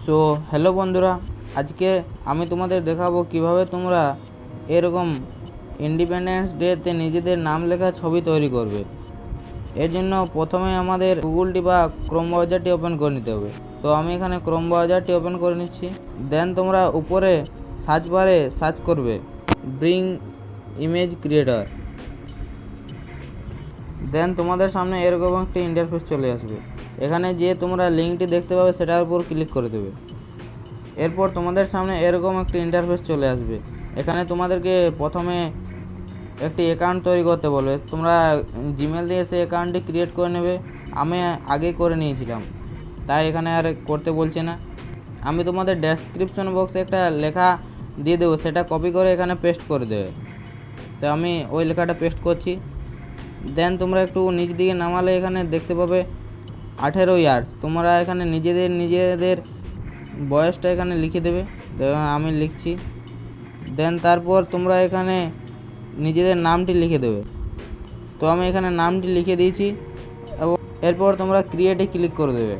So hello বন্ধুরা, আজকে আমি তোমাদের দেখাবো কিভাবে তোমরা এরকম ইন্ডিপেন্ডেন্স ডেতে নিজেদের নাম লেখা ছবি তৈরি করবে। এর জন্য প্রথমে আমাদের গুগলটি বা ক্রোম ব্রাউজারটি ওপেন করে নিতে হবে। তো আমি এখানে ক্রোম ব্রাউজারটি ওপেন করে নিচ্ছি। দেন তোমরা উপরে সার্চ বারে সার্চ করবে ব্রিং ইমেজ ক্রিয়েটর। দেন তোমাদের সামনে এরকম একটি ইন্টারফেস চলে আসবে। এখানে যে তোমরা লিঙ্কটি দেখতে পাবে সেটার উপর ক্লিক করে দেবে। এরপর তোমাদের সামনে এরকম একটি ইন্টারফেস চলে আসবে। এখানে তোমাদেরকে প্রথমে একটি অ্যাকাউন্ট তৈরি করতে বলবে। তোমরা জিমেল দিয়ে সেই অ্যাকাউন্টটি ক্রিয়েট করে নেবে। আমি আগেই করে নিয়েছিলাম, তাই এখানে আর করতে বলছে না। আমি তোমাদের ডেসক্রিপশন বক্সে একটা লেখা দিয়ে দেবো, সেটা কপি করে এখানে পেস্ট করে দেবে। তো আমি ওই লেখাটা পেস্ট করছি। দেন তোমরা একটু নিচ দিকে নামালে এখানে দেখতে পাবে 18 ইয়ার্স। তোমরা এখানে নিজেদের বয়সটা এখানে লিখে দেবে। আমি লিখছি। দেন তারপর তোমরা এখানে নিজেদের নামটি লিখে দেবে। তো আমি এখানে নামটি লিখে দিয়েছি এবং এরপর তোমরা ক্রিয়েটে ক্লিক করে দেবে।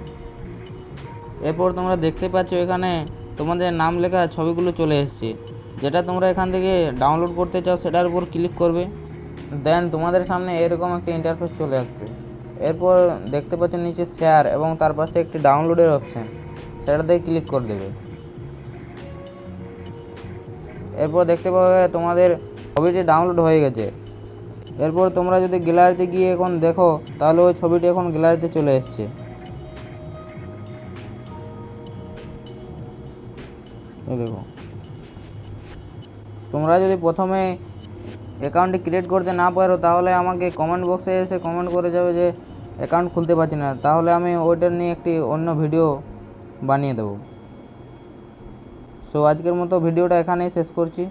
এরপর তোমরা দেখতে পাচ্ছ এখানে তোমাদের নাম লেখা ছবিগুলো চলে এসেছে। যেটা তোমরা এখান থেকে ডাউনলোড করতে চাও সেটার উপর ক্লিক করবে। দেন তোমাদের সামনে এরকম একটা ইন্টারফেস চলে আসবে। এরপর দেখতে পাচ্ছ নিচে শেয়ার এবং তার পাশে একটি ডাউনলোডের অপশান, সেটাতে ক্লিক করে দেবে। এরপর দেখতে পাবে তোমাদের ছবিটি ডাউনলোড হয়ে গেছে। এরপর তোমরা যদি গ্যালারিতে গিয়ে এখন দেখো, তাহলে ওই ছবিটি এখন গ্যালারিতে চলে এসেছে। এই দেখো, তোমরা যদি প্রথমে অ্যাকাউন্টটি ক্রিয়েট করতে না পারো তাহলে আমাকে কমেন্ট বক্সে এসে কমেন্ট করে যাবে যে অ্যাকাউন্ট খুলতে পারছি না, তাহলে আমি ওইটা নিয়ে একটি অন্য ভিডিও বানিয়ে দেবো। সো আজকের মতো ভিডিওটা এখানেই শেষ করছি।